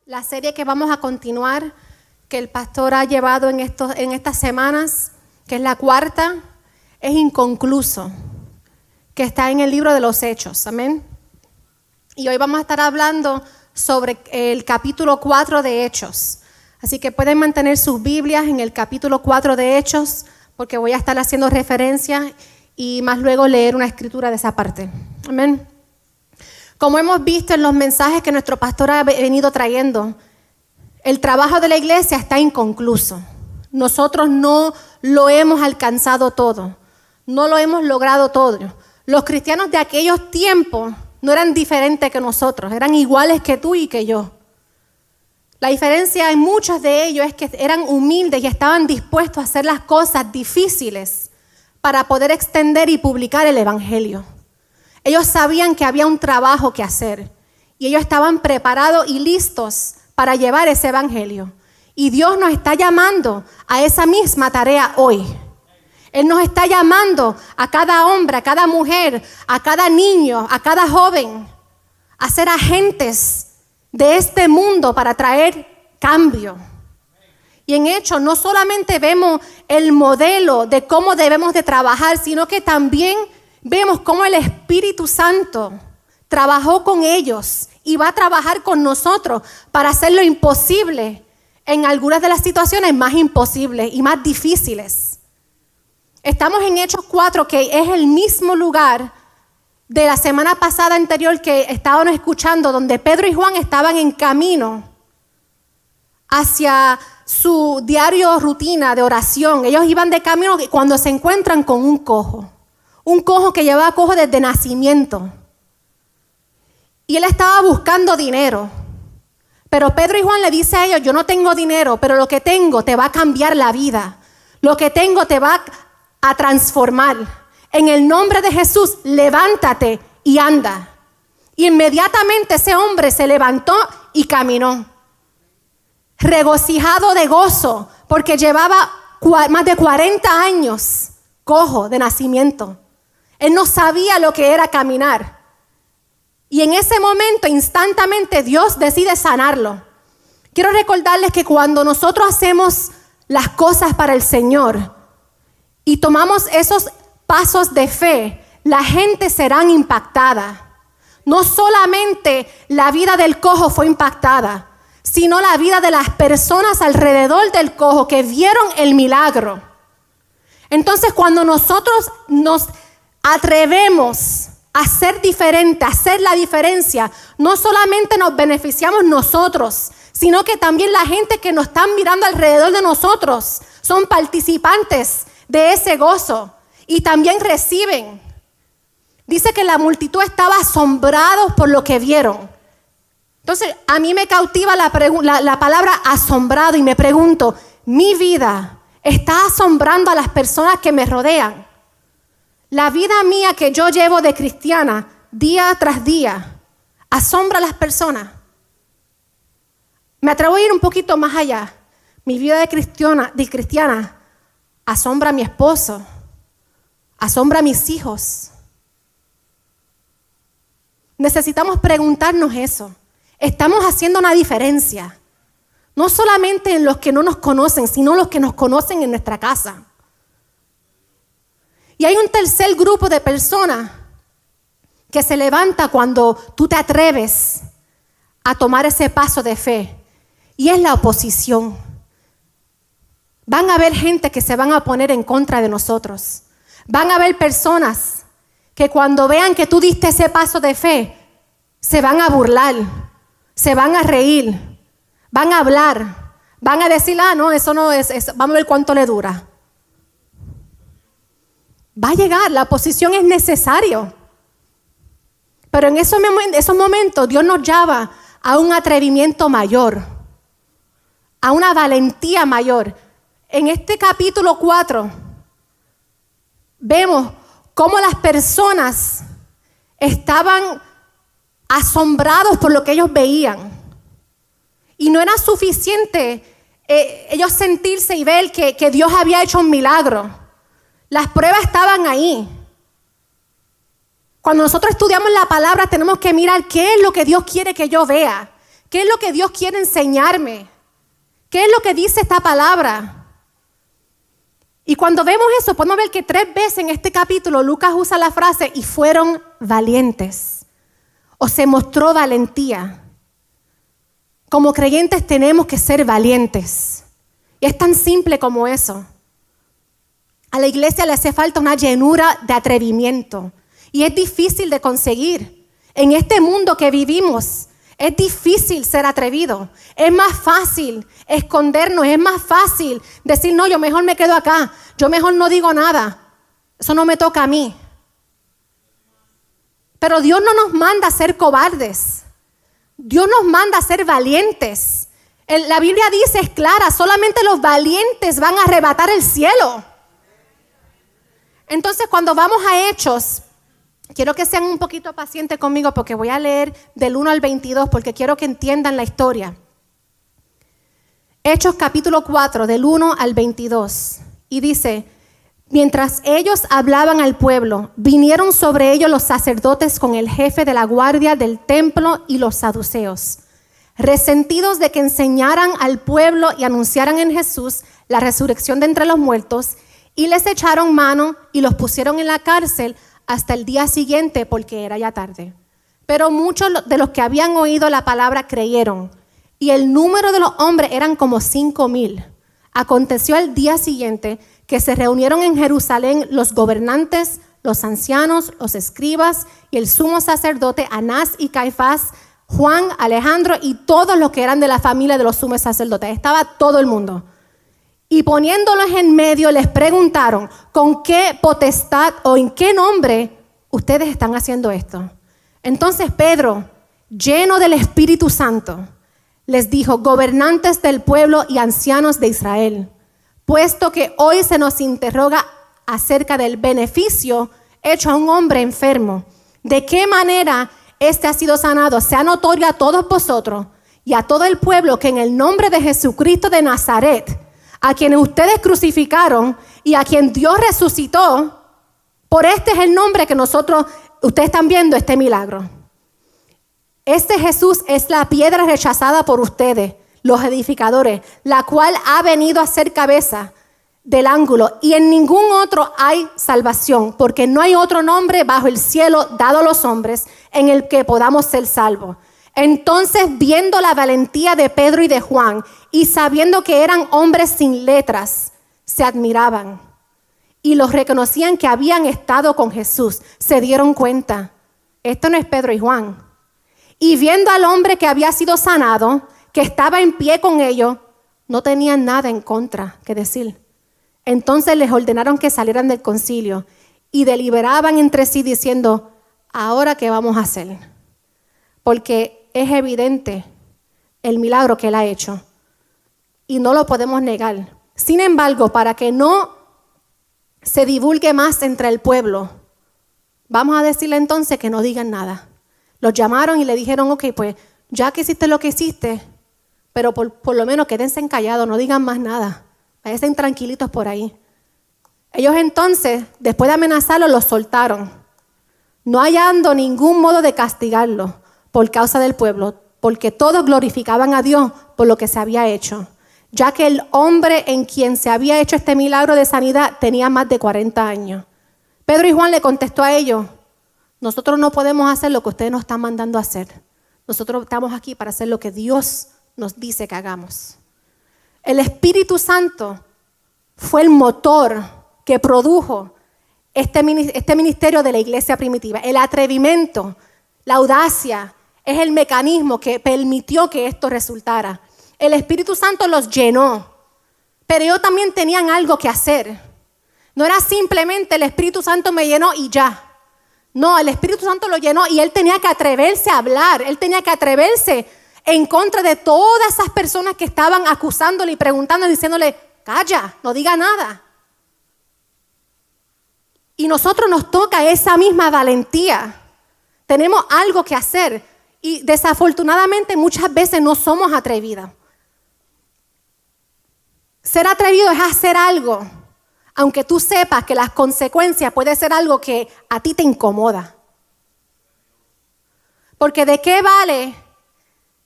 La serie que vamos a continuar, que el pastor ha llevado en estas semanas, que es la cuarta, es Inconcluso, que está en el libro de los Hechos. Amén. Y hoy vamos a estar hablando sobre el capítulo 4 de Hechos. Así que pueden mantener sus Biblias en el capítulo 4 de Hechos, porque voy a estar haciendo referencia y más luego leer una escritura de esa parte. Amén. Como hemos visto en los mensajes que nuestro pastor ha venido trayendo, el trabajo de la iglesia está inconcluso. Nosotros no lo hemos alcanzado todo, no lo hemos logrado todo. Los cristianos de aquellos tiempos no eran diferentes que nosotros, eran iguales que tú y que yo. La diferencia en muchos de ellos es que eran humildes y estaban dispuestos a hacer las cosas difíciles para poder extender y publicar el evangelio. Ellos sabían que había un trabajo que hacer y ellos estaban preparados y listos para llevar ese evangelio. Y Dios nos está llamando a esa misma tarea hoy. Él nos está llamando a cada hombre, a cada mujer, a cada niño, a cada joven, a ser agentes de este mundo para traer cambio. Y en Hechos no solamente vemos el modelo de cómo debemos de trabajar, sino que también vemos cómo el Espíritu Santo trabajó con ellos y va a trabajar con nosotros para hacer lo imposible en algunas de las situaciones más imposibles y más difíciles. Estamos en Hechos 4, que es el mismo lugar de la semana pasada anterior que estábamos escuchando, donde Pedro y Juan estaban en camino hacia su diario rutina de oración. Ellos iban de camino cuando se encuentran con un cojo que llevaba cojo desde nacimiento. Y él estaba buscando dinero. Pero Pedro y Juan le dice a ellos: yo no tengo dinero, pero lo que tengo te va a cambiar la vida. Lo que tengo te va a transformar. En el nombre de Jesús, levántate y anda. Y inmediatamente ese hombre se levantó y caminó, regocijado de gozo, porque llevaba más de 40 años cojo de nacimiento. Él no sabía lo que era caminar. Y en ese momento, instantáneamente, Dios decide sanarlo. Quiero recordarles que cuando nosotros hacemos las cosas para el Señor y tomamos esos pasos de fe, la gente será impactada. No solamente la vida del cojo fue impactada, sino la vida de las personas alrededor del cojo que vieron el milagro. Entonces, cuando nosotros nos atrevemos a ser diferente, a hacer la diferencia, no solamente nos beneficiamos nosotros, sino que también la gente que nos está mirando alrededor de nosotros son participantes de ese gozo y también reciben. Dice que la multitud estaba asombrada por lo que vieron. Entonces, a mí me cautiva la palabra asombrado y me pregunto, ¿mi vida está asombrando a las personas que me rodean? La vida mía que yo llevo de cristiana, día tras día, asombra a las personas. Me atrevo a ir un poquito más allá. Mi vida de cristiana asombra a mi esposo, asombra a mis hijos. Necesitamos preguntarnos eso. Estamos haciendo una diferencia, no solamente en los que no nos conocen, sino los que nos conocen en nuestra casa. Y hay un tercer grupo de personas que se levanta cuando tú te atreves a tomar ese paso de fe, y es la oposición. Van a haber gente que se van a poner en contra de nosotros. Van a haber personas que cuando vean que tú diste ese paso de fe, se van a burlar, se van a reír, van a hablar, van a decir: no, eso no es, vamos a ver cuánto le dura. Va a llegar, la oposición es necesario. Pero en esos momentos Dios nos llama a un atrevimiento mayor, a una valentía mayor. En este capítulo 4 vemos cómo las personas estaban asombrados por lo que ellos veían. Y no era suficiente ellos sentirse y ver que Dios había hecho un milagro. Las pruebas estaban ahí. Cuando nosotros estudiamos la palabra, tenemos que mirar qué es lo que Dios quiere que yo vea, ¿Qué es lo que Dios quiere enseñarme? ¿Qué es lo que dice esta palabra? Y cuando vemos eso, podemos ver que 3 veces en este capítulo Lucas usa la frase y fueron valientes. O se mostró valentía. Como creyentes tenemos que ser valientes. Y es tan simple como eso. A la iglesia le hace falta una llenura de atrevimiento. Y es difícil de conseguir. En este mundo que vivimos, es difícil ser atrevido. Es más fácil escondernos. Es más fácil decir, no, yo mejor me quedo acá. Yo mejor no digo nada. Eso no me toca a mí. Pero Dios no nos manda a ser cobardes. Dios nos manda a ser valientes. La Biblia dice, es clara, solamente los valientes van a arrebatar el cielo. Entonces, cuando vamos a Hechos, quiero que sean un poquito pacientes conmigo porque voy a leer del 1 al 22 porque quiero que entiendan la historia. Hechos capítulo 4, del 1 al 22. Y dice, mientras ellos hablaban al pueblo, vinieron sobre ellos los sacerdotes con el jefe de la guardia del templo y los saduceos, resentidos de que enseñaran al pueblo y anunciaran en Jesús la resurrección de entre los muertos, y les echaron mano y los pusieron en la cárcel hasta el día siguiente porque era ya tarde. Pero muchos de los que habían oído la palabra creyeron, y el número de los hombres eran como 5,000. Aconteció al día siguiente que se reunieron en Jerusalén los gobernantes, los ancianos, los escribas y el sumo sacerdote Anás y Caifás, Juan, Alejandro y todos los que eran de la familia de los sumos sacerdotes. Estaba todo el mundo. Y poniéndolos en medio les preguntaron, ¿con qué potestad o en qué nombre ustedes están haciendo esto? Entonces Pedro, lleno del Espíritu Santo, les dijo, gobernantes del pueblo y ancianos de Israel, puesto que hoy se nos interroga acerca del beneficio hecho a un hombre enfermo, de qué manera éste ha sido sanado, sea notorio a todos vosotros y a todo el pueblo que en el nombre de Jesucristo de Nazaret, a quien ustedes crucificaron y a quien Dios resucitó, por este es el nombre que ustedes están viendo este milagro. Este Jesús es la piedra rechazada por ustedes, los edificadores, la cual ha venido a ser cabeza del ángulo, y en ningún otro hay salvación, porque no hay otro nombre bajo el cielo dado a los hombres en el que podamos ser salvos. Entonces, viendo la valentía de Pedro y de Juan, y sabiendo que eran hombres sin letras, se admiraban y los reconocían que habían estado con Jesús. Se dieron cuenta, esto no es Pedro y Juan. Y viendo al hombre que había sido sanado, que estaba en pie con ellos, no tenían nada en contra que decir. Entonces les ordenaron que salieran del concilio y deliberaban entre sí diciendo, ¿ahora qué vamos a hacer? Porque es evidente el milagro que él ha hecho y no lo podemos negar. Sin embargo, para que no se divulgue más entre el pueblo, vamos a decirle entonces que no digan nada. Los llamaron y le dijeron, ok, pues ya que hiciste lo que hiciste, pero por lo menos quédense callados, no digan más nada. Váyanse tranquilitos por ahí. Ellos entonces, después de amenazarlos, los soltaron, no hallando ningún modo de castigarlos por causa del pueblo, porque todos glorificaban a Dios por lo que se había hecho, ya que el hombre en quien se había hecho este milagro de sanidad tenía más de 40 años. Pedro y Juan le contestó a ellos, nosotros no podemos hacer lo que ustedes nos están mandando a hacer. Nosotros estamos aquí para hacer lo que Dios nos dice que hagamos. El Espíritu Santo fue el motor que produjo este ministerio de la iglesia primitiva. El atrevimiento, la audacia, es el mecanismo que permitió que esto resultara. El Espíritu Santo los llenó, pero ellos también tenían algo que hacer. No era simplemente el Espíritu Santo me llenó y ya. No, el Espíritu Santo lo llenó y él tenía que atreverse a hablar, él tenía que atreverse en contra de todas esas personas que estaban acusándole y preguntándole, diciéndole, calla, no diga nada. Y nosotros nos toca esa misma valentía. Tenemos algo que hacer y desafortunadamente muchas veces no somos atrevidas. Ser atrevido es hacer algo, aunque tú sepas que las consecuencias puede ser algo que a ti te incomoda. Porque ¿de qué vale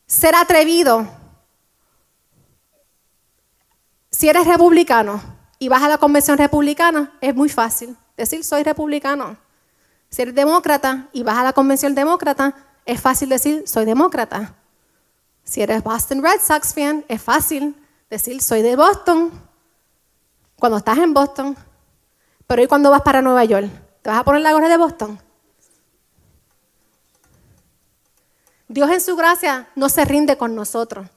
Ser atrevido. Si eres republicano y vas a la convención republicana, es muy fácil decir soy republicano. Si eres demócrata y vas a la convención demócrata, es fácil decir soy demócrata. Si eres Boston Red Sox fan, es fácil decir soy de Boston cuando estás en Boston. Pero ¿y cuando vas para Nueva York? ¿Te vas a poner la gorra de Boston? Dios en su gracia no se rinde con nosotros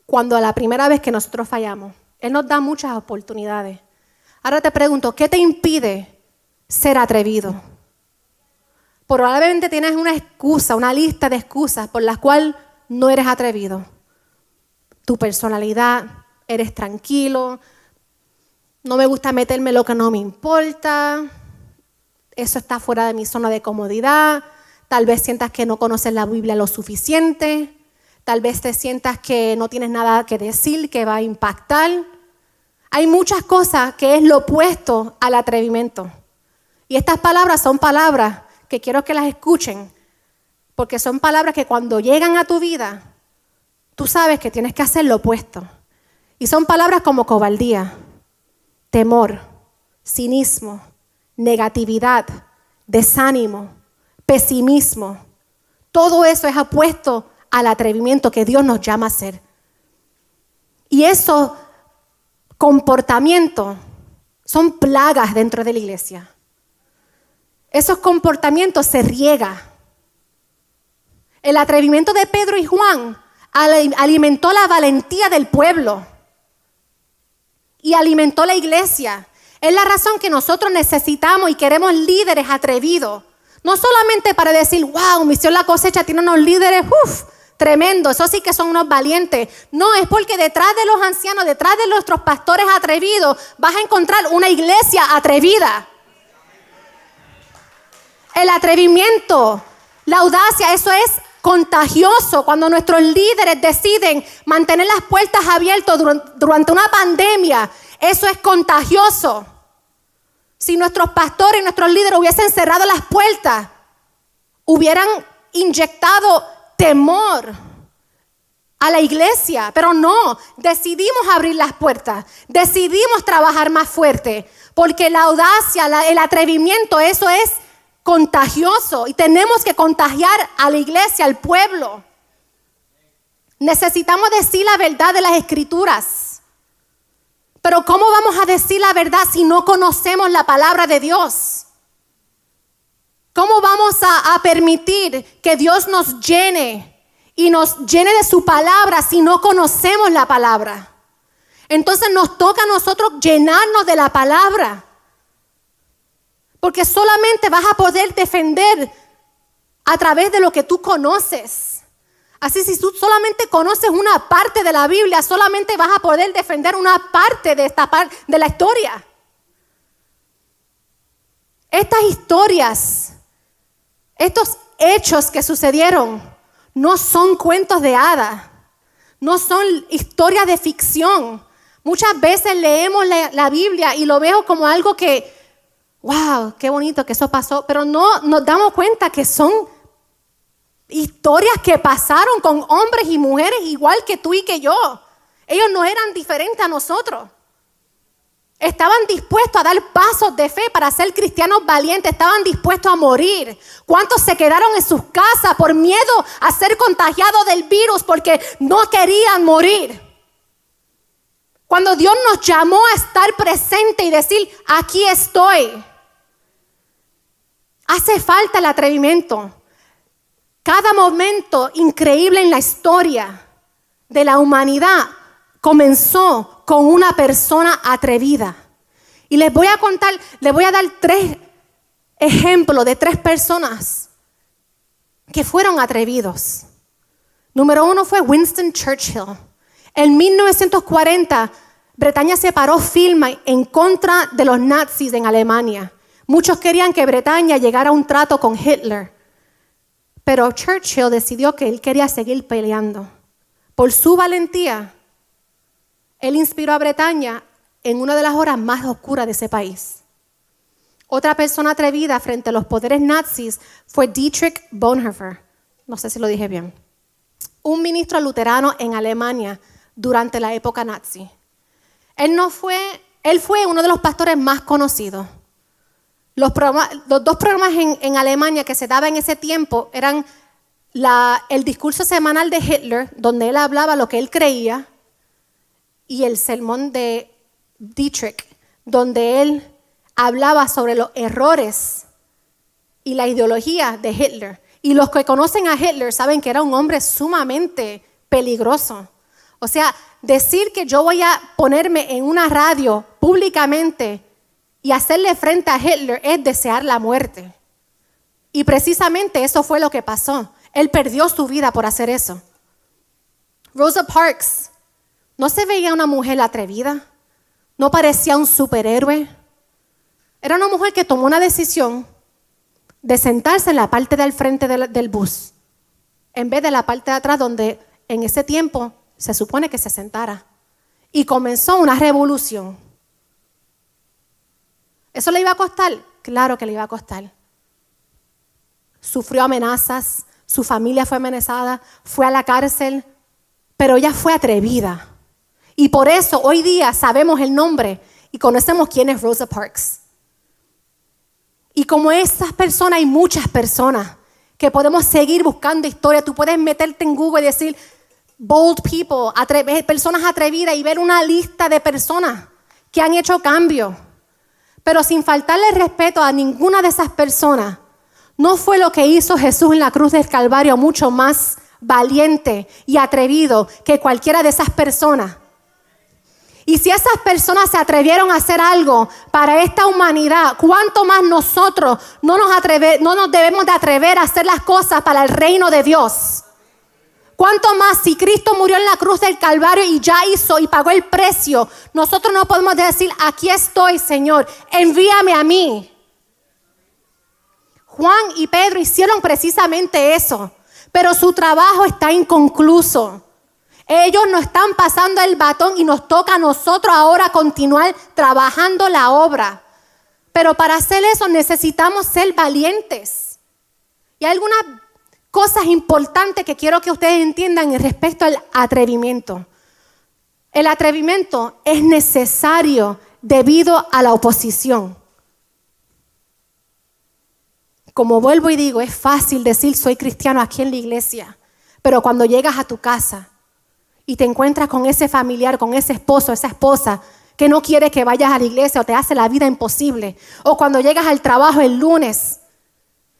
cuando la primera vez que nosotros fallamos. Él nos da muchas oportunidades. Ahora te pregunto, ¿qué te impide ser atrevido? Probablemente tienes una excusa, una lista de excusas por las cuales no eres atrevido. Tu personalidad, eres tranquilo, no me gusta meterme lo que no me importa, eso está fuera de mi zona de comodidad, tal vez sientas que no conoces la Biblia lo suficiente, tal vez te sientas que no tienes nada que decir, que va a impactar. Hay muchas cosas que es lo opuesto al atrevimiento. Y estas palabras son palabras que quiero que las escuchen, porque son palabras que cuando llegan a tu vida, tú sabes que tienes que hacer lo opuesto. Y son palabras como cobardía, temor, cinismo, negatividad, desánimo, pesimismo. Todo eso es opuesto al atrevimiento que Dios nos llama a hacer. Y esos comportamientos son plagas dentro de la iglesia. Esos comportamientos se riegan. El atrevimiento de Pedro y Juan alimentó la valentía del pueblo y alimentó la iglesia. Es la razón que nosotros necesitamos y queremos líderes atrevidos. No solamente para decir, wow, Misión La Cosecha tiene unos líderes, tremendo, eso sí que son unos valientes. No, es porque detrás de los ancianos, detrás de nuestros pastores atrevidos, vas a encontrar una iglesia atrevida. El atrevimiento, la audacia, eso es contagioso. Cuando nuestros líderes deciden mantener las puertas abiertas durante una pandemia, eso es contagioso. Si nuestros pastores y nuestros líderes hubiesen cerrado las puertas, hubieran inyectado temor a la iglesia, pero no, decidimos abrir las puertas, decidimos trabajar más fuerte, porque la audacia, el atrevimiento, eso es contagioso y tenemos que contagiar a la iglesia, al pueblo. Necesitamos decir la verdad de las Escrituras, pero ¿cómo vamos a decir la verdad si no conocemos la palabra de Dios? ¿Cómo vamos a permitir que Dios nos llene y nos llene de su palabra si no conocemos la palabra? Entonces nos toca a nosotros llenarnos de la palabra, porque solamente vas a poder defender a través de lo que tú conoces. Así, si tú solamente conoces una parte de la Biblia, solamente vas a poder defender una parte de esta parte de la historia. Estas historias, estos hechos que sucedieron, no son cuentos de hadas, no son historias de ficción. Muchas veces leemos la Biblia y lo veo como algo que, wow, qué bonito que eso pasó, pero no nos damos cuenta que son historias que pasaron con hombres y mujeres igual que tú y que yo. Ellos no eran diferentes a nosotros. Estaban dispuestos a dar pasos de fe para ser cristianos valientes, estaban dispuestos a morir. ¿Cuántos se quedaron en sus casas por miedo a ser contagiados del virus porque no querían morir? Cuando Dios nos llamó a estar presente y decir, aquí estoy, hace falta el atrevimiento. Cada momento increíble en la historia de la humanidad comenzó con una persona atrevida. Y les voy a contar, les voy a dar 3 ejemplos de 3 personas que fueron atrevidos. Número 1 fue Winston Churchill. En 1940, Bretaña se paró firme en contra de los nazis en Alemania. Muchos querían que Bretaña llegara a un trato con Hitler. Pero Churchill decidió que él quería seguir peleando. Por su valentía, él inspiró a Bretaña en una de las horas más oscuras de ese país. Otra persona atrevida frente a los poderes nazis fue Dietrich Bonhoeffer. No sé si lo dije bien. un ministro luterano en Alemania durante la época nazi. Él fue uno de los pastores más conocidos. Los dos programas en Alemania que se daban en ese tiempo eran el discurso semanal de Hitler, donde él hablaba lo que él creía, y el sermón de Dietrich, donde él hablaba sobre los errores y la ideología de Hitler. Y los que conocen a Hitler saben que era un hombre sumamente peligroso. O sea, decir que yo voy a ponerme en una radio públicamente y hacerle frente a Hitler es desear la muerte. Y precisamente eso fue lo que pasó. Él perdió su vida por hacer eso. Rosa Parks no se veía una mujer atrevida, no parecía un superhéroe. Era una mujer que tomó una decisión de sentarse en la parte del frente del bus, en vez de la parte de atrás donde en ese tiempo se supone que se sentara. Y comenzó una revolución. ¿Eso le iba a costar? Claro que le iba a costar. Sufrió amenazas, su familia fue amenazada, fue a la cárcel, pero ella fue atrevida. Y por eso hoy día sabemos el nombre y conocemos quién es Rosa Parks. Y como esas personas, hay muchas personas que podemos seguir buscando historias. Tú puedes meterte en Google y decir bold people, personas atrevidas, y ver una lista de personas que han hecho cambio. Pero sin faltarle respeto a ninguna de esas personas, no fue lo que hizo Jesús en la cruz del Calvario mucho más valiente y atrevido que cualquiera de esas personas. Y si esas personas se atrevieron a hacer algo para esta humanidad, ¿cuánto más nosotros no nos debemos de atrever a hacer las cosas para el reino de Dios? ¿Cuánto más si Cristo murió en la cruz del Calvario y ya hizo y pagó el precio? Nosotros no podemos decir, aquí estoy, Señor, envíame a mí. Juan y Pedro hicieron precisamente eso, pero su trabajo está inconcluso. Ellos nos están pasando el batón y nos toca a nosotros ahora continuar trabajando la obra. Pero para hacer eso necesitamos ser valientes. Y hay algunas cosas importantes que quiero que ustedes entiendan respecto al atrevimiento. El atrevimiento es necesario debido a la oposición. Como vuelvo y digo, es fácil decir soy cristiano aquí en la iglesia, pero cuando llegas a tu casa y te encuentras con ese familiar, con ese esposo, esa esposa que no quiere que vayas a la iglesia o te hace la vida imposible, o cuando llegas al trabajo el lunes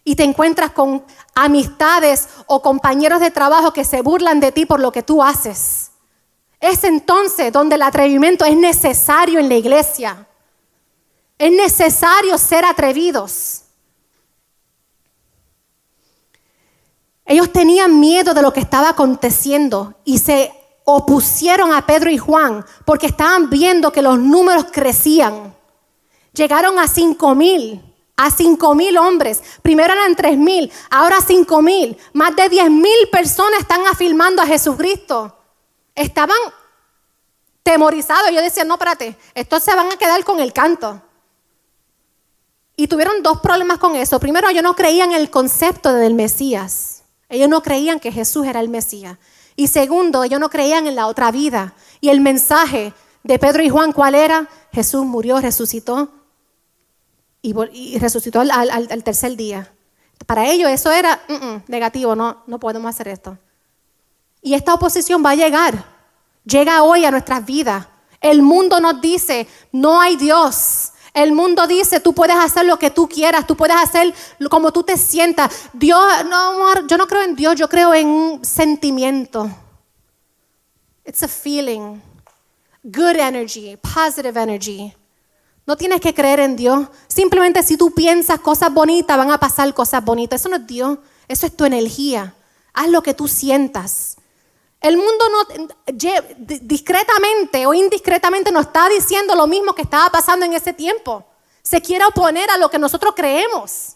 y te encuentras con amistades o compañeros de trabajo que se burlan de ti por lo que tú haces, es entonces donde el atrevimiento es necesario en la iglesia. Es necesario ser atrevidos. Ellos tenían miedo de lo que estaba aconteciendo y se opusieron a Pedro y Juan porque estaban viendo que los números crecían. Llegaron a 5,000 hombres. Primero eran 3,000, ahora 5,000. Más de 10,000 personas están afirmando a Jesucristo. Estaban temorizados. Yo decía, no, espérate, estos se van a quedar con el canto. Y tuvieron dos problemas con eso. Primero, ellos no creían en el concepto del Mesías. Ellos no creían que Jesús era el Mesías. Y segundo, ellos no creían en la otra vida. Y el mensaje de Pedro y Juan, ¿cuál era? Jesús murió, resucitó y resucitó al tercer día. Para ellos eso era negativo, no podemos hacer esto. Y esta oposición va a llegar. Llega hoy a nuestras vidas. El mundo nos dice, no hay Dios. El mundo dice, tú puedes hacer lo que tú quieras, tú puedes hacer como tú te sientas. Dios, no, amor, yo no creo en Dios, yo creo en un sentimiento. It's a feeling. Good energy, positive energy. No tienes que creer en Dios. Simplemente si tú piensas cosas bonitas, van a pasar cosas bonitas. Eso no es Dios, eso es tu energía. Haz lo que tú sientas. El mundo discretamente o indiscretamente nos está diciendo lo mismo que estaba pasando en ese tiempo. Se quiere oponer a lo que nosotros creemos.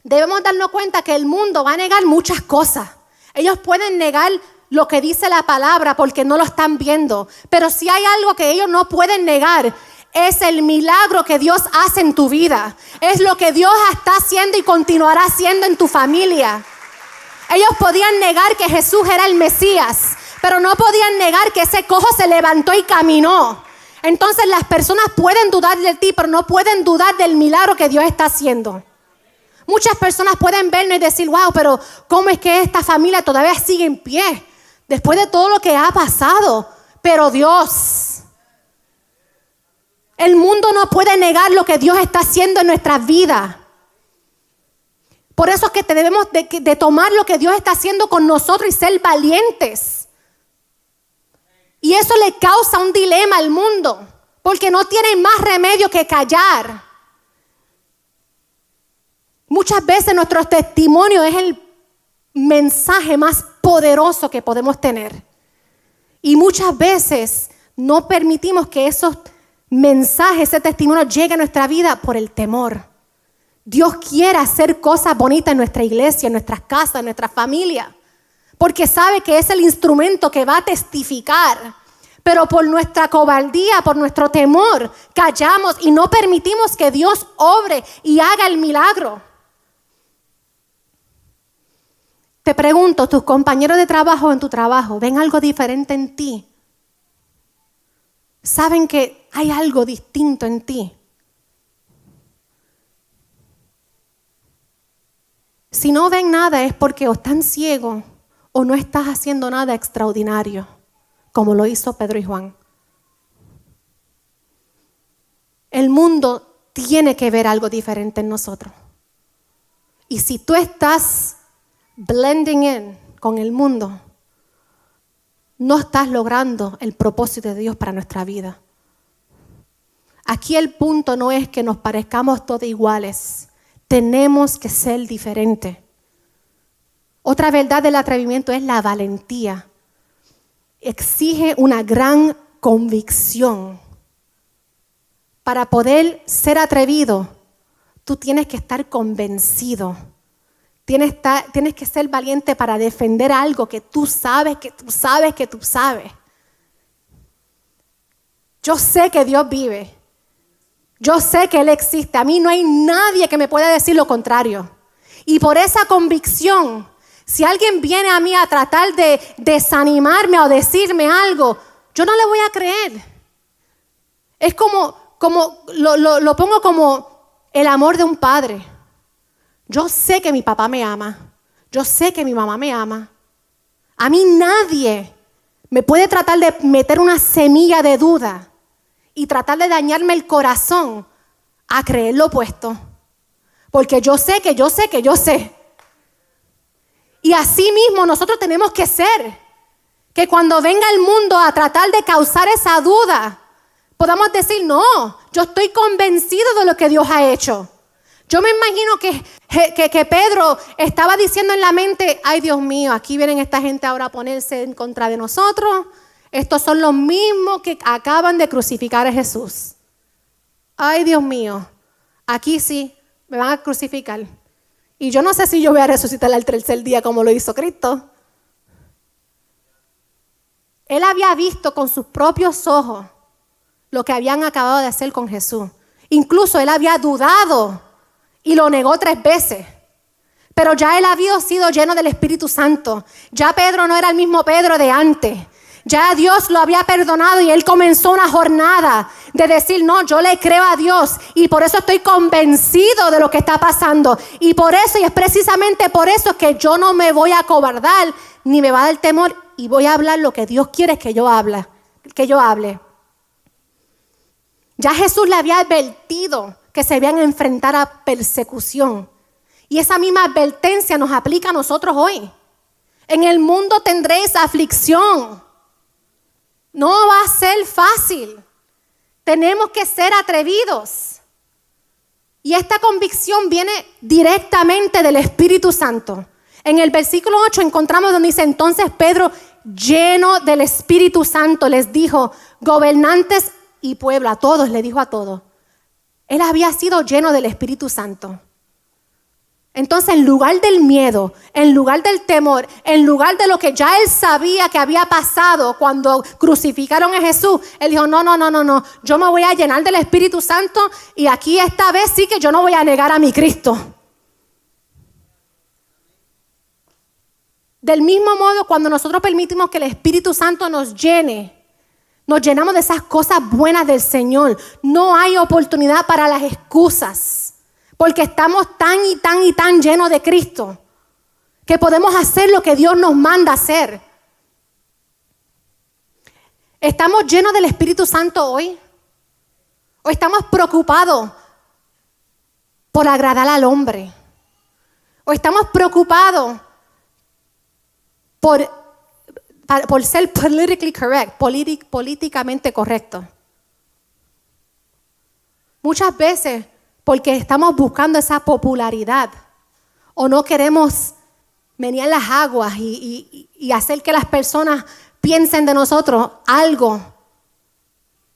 Debemos darnos cuenta que el mundo va a negar muchas cosas. Ellos pueden negar lo que dice la palabra porque no lo están viendo. Pero si hay algo que ellos no pueden negar, es el milagro que Dios hace en tu vida. Es lo que Dios está haciendo y continuará haciendo en tu familia. Ellos podían negar que Jesús era el Mesías, pero no podían negar que ese cojo se levantó y caminó. Entonces las personas pueden dudar de ti, pero no pueden dudar del milagro que Dios está haciendo. Muchas personas pueden vernos y decir, wow, pero ¿cómo es que esta familia todavía sigue en pie? Después de todo lo que ha pasado. Pero Dios, el mundo no puede negar lo que Dios está haciendo en nuestras vidas. Por eso es que debemos de tomar lo que Dios está haciendo con nosotros y ser valientes. Y eso le causa un dilema al mundo, porque no tienen más remedio que callar. Muchas veces nuestro testimonio es el mensaje más poderoso que podemos tener. Y muchas veces no permitimos que esos mensajes, ese testimonio llegue a nuestra vida por el temor. Dios quiere hacer cosas bonitas en nuestra iglesia, en nuestras casas, en nuestra familia, porque sabe que es el instrumento que va a testificar. Pero por nuestra cobardía, por nuestro temor, callamos y no permitimos que Dios obre y haga el milagro. Te pregunto, ¿tus compañeros de trabajo en tu trabajo ven algo diferente en ti? ¿Saben que hay algo distinto en ti? Si no ven nada es porque o están ciegos o no estás haciendo nada extraordinario, como lo hizo Pedro y Juan. El mundo tiene que ver algo diferente en nosotros. Y si tú estás blending in con el mundo, no estás logrando el propósito de Dios para nuestra vida. Aquí el punto no es que nos parezcamos todos iguales. Tenemos que ser diferentes. Otra verdad del atrevimiento es la valentía. Exige una gran convicción. Para poder ser atrevido, tú tienes que estar convencido. Tienes que ser valiente para defender algo que tú sabes, que tú sabes, que tú sabes. Yo sé que Dios vive. Yo sé que Él existe. A mí no hay nadie que me pueda decir lo contrario. Y por esa convicción, si alguien viene a mí a tratar de desanimarme o decirme algo, yo no le voy a creer. Es lo pongo como el amor de un padre. Yo sé que mi papá me ama. Yo sé que mi mamá me ama. A mí nadie me puede tratar de meter una semilla de duda y tratar de dañarme el corazón a creer lo opuesto. Porque yo sé que yo sé que yo sé. Y así mismo nosotros tenemos que ser. Que cuando venga el mundo a tratar de causar esa duda, podamos decir, no, yo estoy convencido de lo que Dios ha hecho. Yo me imagino que Pedro estaba diciendo en la mente, ay Dios mío, aquí vienen esta gente ahora a ponerse en contra de nosotros. Estos son los mismos que acaban de crucificar a Jesús. Ay Dios mío, aquí sí me van a crucificar. Y yo no sé si yo voy a resucitar al tercer día como lo hizo Cristo. Él había visto con sus propios ojos lo que habían acabado de hacer con Jesús. Incluso él había dudado y lo negó 3 veces. Pero ya él había sido lleno del Espíritu Santo. Ya Pedro no era el mismo Pedro de antes. Ya Dios lo había perdonado y él comenzó una jornada de decir, no, yo le creo a Dios y por eso estoy convencido de lo que está pasando. Y por eso, y es precisamente por eso que yo no me voy a acobardar ni me va a dar temor y voy a hablar lo que Dios quiere que yo hable. Ya Jesús le había advertido que se iban a enfrentar a persecución. Y esa misma advertencia nos aplica a nosotros hoy. En el mundo tendréis aflicción. No va a ser fácil. Tenemos que ser atrevidos. Y esta convicción viene directamente del Espíritu Santo. En el versículo 8 encontramos donde dice, entonces Pedro, lleno del Espíritu Santo, les dijo, gobernantes y pueblo, a todos, le dijo a todos. Él había sido lleno del Espíritu Santo. Entonces, en lugar del miedo, en lugar del temor, en lugar de lo que ya él sabía que había pasado cuando crucificaron a Jesús, él dijo, no, yo me voy a llenar del Espíritu Santo y aquí esta vez sí que yo no voy a negar a mi Cristo. Del mismo modo, cuando nosotros permitimos que el Espíritu Santo nos llene, nos llenamos de esas cosas buenas del Señor. No hay oportunidad para las excusas, porque estamos tan y tan y tan llenos de Cristo que podemos hacer lo que Dios nos manda hacer. ¿Estamos llenos del Espíritu Santo hoy? ¿O estamos preocupados por agradar al hombre? ¿O estamos preocupados por ser politically correct, políticamente correcto? Muchas veces porque estamos buscando esa popularidad o no queremos menear las aguas y hacer que las personas piensen de nosotros algo,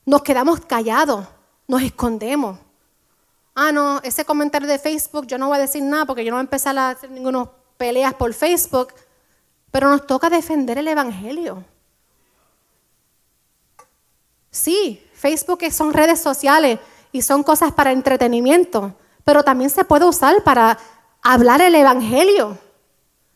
nos quedamos callados, nos escondemos. No, ese comentario de Facebook yo no voy a decir nada porque yo no voy a empezar a hacer ninguna peleas por Facebook. Pero nos toca defender el Evangelio. Sí, Facebook son redes sociales y son cosas para entretenimiento, pero también se puede usar para hablar el Evangelio.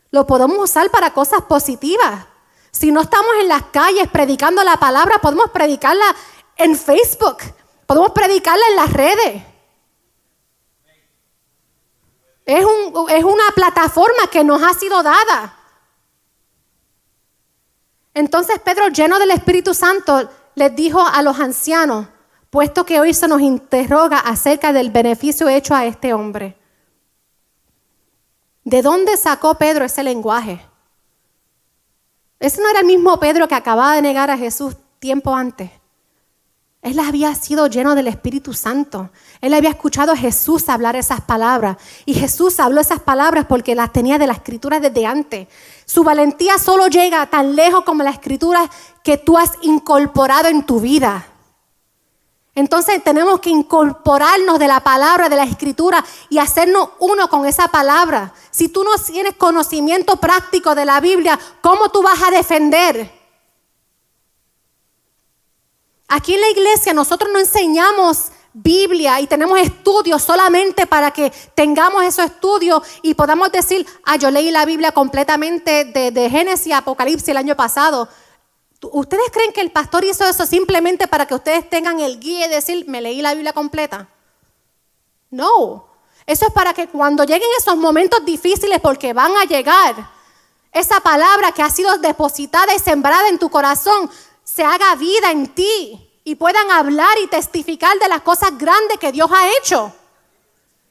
Lo podemos usar para cosas positivas. Si no estamos en las calles predicando la palabra, podemos predicarla en Facebook, podemos predicarla en las redes. Es una plataforma que nos ha sido dada. Entonces Pedro, lleno del Espíritu Santo, les dijo a los ancianos, puesto que hoy se nos interroga acerca del beneficio hecho a este hombre. ¿De dónde sacó Pedro ese lenguaje? Ese no era el mismo Pedro que acababa de negar a Jesús tiempo antes. Él había sido lleno del Espíritu Santo. Él había escuchado a Jesús hablar esas palabras. Y Jesús habló esas palabras porque las tenía de la Escritura desde antes. Su valentía solo llega tan lejos como la Escritura que tú has incorporado en tu vida. Entonces tenemos que incorporarnos de la palabra, de la Escritura y hacernos uno con esa palabra. Si tú no tienes conocimiento práctico de la Biblia, ¿cómo tú vas a defender? Aquí en la iglesia nosotros no enseñamos Biblia y tenemos estudios solamente para que tengamos esos estudios y podamos decir, yo leí la Biblia completamente de Génesis a Apocalipsis el año pasado. ¿Ustedes creen que el pastor hizo eso simplemente para que ustedes tengan el guía y decir, me leí la Biblia completa? No, eso es para que cuando lleguen esos momentos difíciles, porque van a llegar, esa palabra que ha sido depositada y sembrada en tu corazón, se haga vida en ti y puedan hablar y testificar de las cosas grandes que Dios ha hecho.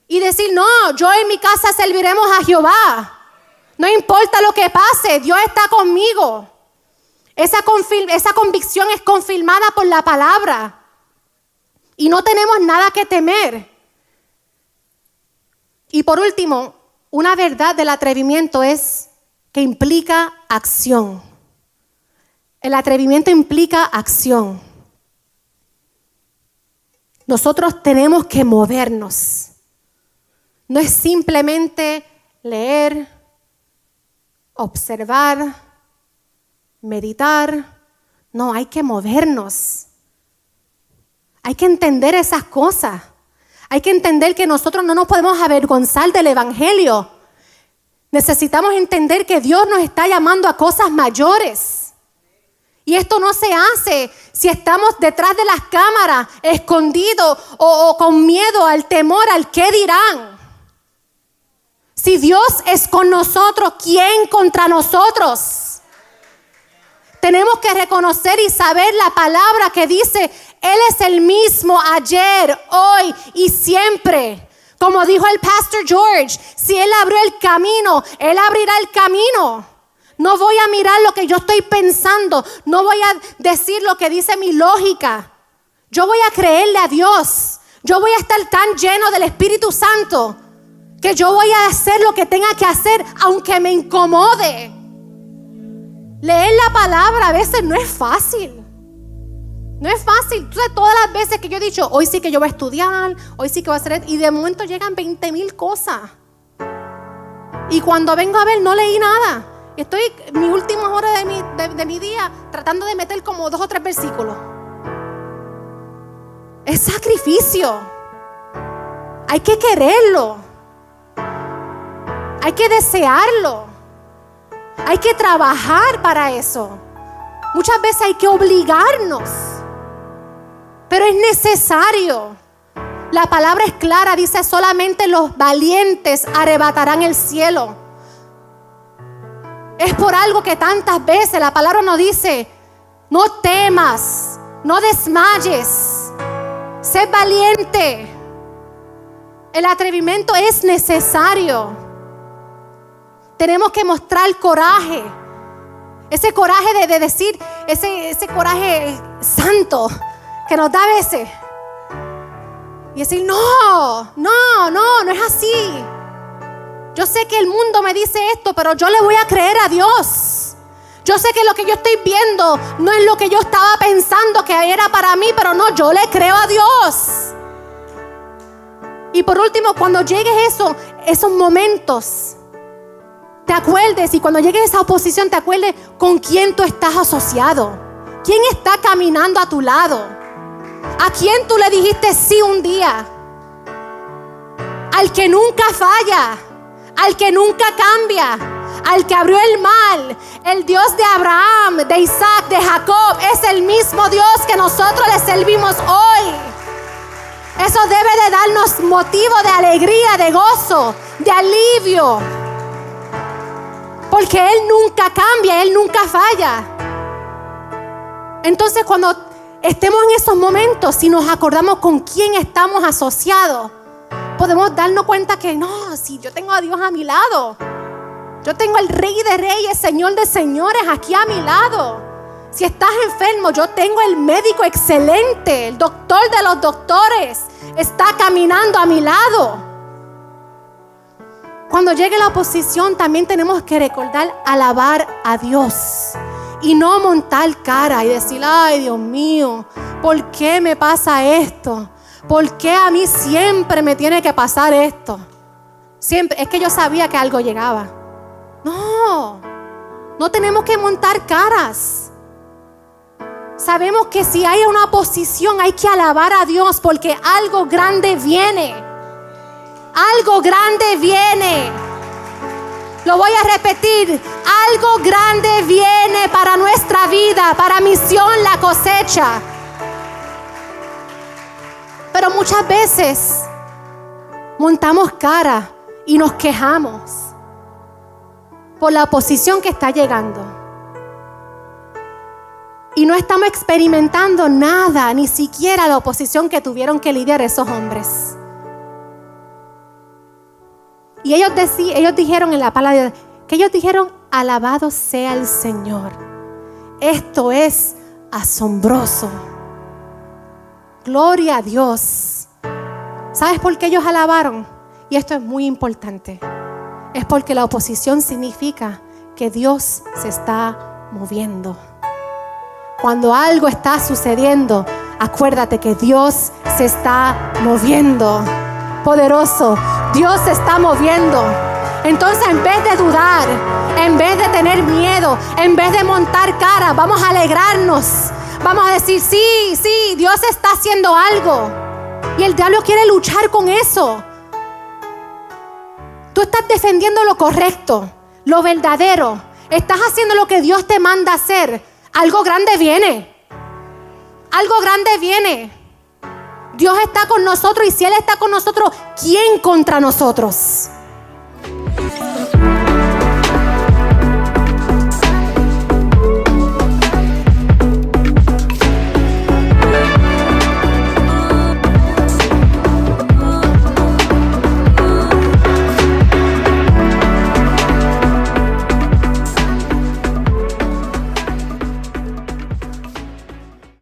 Y decir, no, yo en mi casa serviremos a Jehová. No importa lo que pase, Dios está conmigo. Esa convicción es confirmada por la palabra. Y no tenemos nada que temer. Y por último, una verdad del atrevimiento es que implica acción. El atrevimiento implica acción. Nosotros tenemos que movernos. No es simplemente leer, observar, meditar. No, hay que movernos. Hay que entender esas cosas. Hay que entender que nosotros no nos podemos avergonzar del Evangelio. Necesitamos entender que Dios nos está llamando a cosas mayores. Y esto no se hace si estamos detrás de las cámaras, escondidos o con miedo al temor, al qué dirán. Si Dios es con nosotros, ¿quién contra nosotros? Tenemos que reconocer y saber la palabra que dice, Él es el mismo ayer, hoy y siempre. Como dijo el Pastor George, si Él abrió el camino, Él abrirá el camino. No voy a mirar lo que yo estoy pensando. No voy a decir lo que dice mi lógica. Yo voy a creerle a Dios. Yo voy a estar tan lleno del Espíritu Santo que yo voy a hacer lo que tenga que hacer aunque me incomode. Leer la palabra a veces no es fácil. No es fácil. Entonces, todas las veces que yo he dicho, hoy sí que yo voy a estudiar, hoy sí que voy a hacer esto, y de momento llegan 20,000 cosas. Y cuando vengo a ver, no leí nada. Estoy en mis últimas horas de mi día tratando de meter como 2 o 3 versículos. Es sacrificio. Hay que quererlo. Hay que desearlo. Hay que trabajar para eso. Muchas veces hay que obligarnos. Pero es necesario. La palabra es clara, dice: solamente los valientes arrebatarán el cielo. Es por algo que tantas veces la palabra nos dice: no temas, no desmayes, sé valiente. El atrevimiento es necesario. Tenemos que mostrar coraje. Ese coraje de decir, ese coraje santo que nos da a veces. Y decir: no es así. Yo sé que el mundo me dice esto, pero yo le voy a creer a Dios. Yo sé que lo que yo estoy viendo no es lo que yo estaba pensando que era para mí, pero no, yo le creo a Dios. Y por último, cuando llegues esos momentos, te acuerdes, y cuando llegue esa oposición, te acuerdes con quién tú estás asociado. ¿Quién está caminando a tu lado? ¿A quién tú le dijiste sí un día? Al que nunca falla, al que nunca cambia, al que abrió el mar. El Dios de Abraham, de Isaac, de Jacob es el mismo Dios que nosotros le servimos hoy. Eso debe de darnos motivo de alegría, de gozo, de alivio. Porque Él nunca cambia, Él nunca falla. Entonces, cuando estemos en esos momentos, si nos acordamos con quién estamos asociados, podemos darnos cuenta que no, si yo tengo a Dios a mi lado, yo tengo al Rey de Reyes, Señor de Señores aquí a mi lado. Si estás enfermo, yo tengo el médico excelente, el doctor de los doctores, está caminando a mi lado. Cuando llegue la oposición, también tenemos que recordar alabar a Dios y no montar cara y decir: ay, Dios mío, ¿por qué me pasa esto? ¿Por qué a mí siempre me tiene que pasar esto? Siempre, es que yo sabía que algo llegaba. No tenemos que montar caras. Sabemos que si hay una oposición, hay que alabar a Dios, porque algo grande viene. Algo grande viene. Lo voy a repetir: algo grande viene para nuestra vida, para Misión La Cosecha. Pero muchas veces montamos cara y nos quejamos por la oposición que está llegando. Y no estamos experimentando nada, ni siquiera la oposición que tuvieron que lidiar esos hombres. Y ellos dijeron en la palabra de Dios, que ellos dijeron: alabado sea el Señor. Esto es asombroso. Gloria a Dios. ¿Sabes por qué ellos alabaron? Y esto es muy importante. Es porque la oposición significa que Dios se está moviendo. Cuando algo está sucediendo, acuérdate que Dios se está moviendo. Poderoso, Dios se está moviendo. Entonces, en vez de dudar, en vez de tener miedo, en vez de montar cara, vamos a alegrarnos. Vamos a decir: sí, Dios está haciendo algo. Y el diablo quiere luchar con eso. Tú estás defendiendo lo correcto, lo verdadero. Estás haciendo lo que Dios te manda hacer. Algo grande viene. Algo grande viene. Dios está con nosotros, y si Él está con nosotros, ¿quién contra nosotros?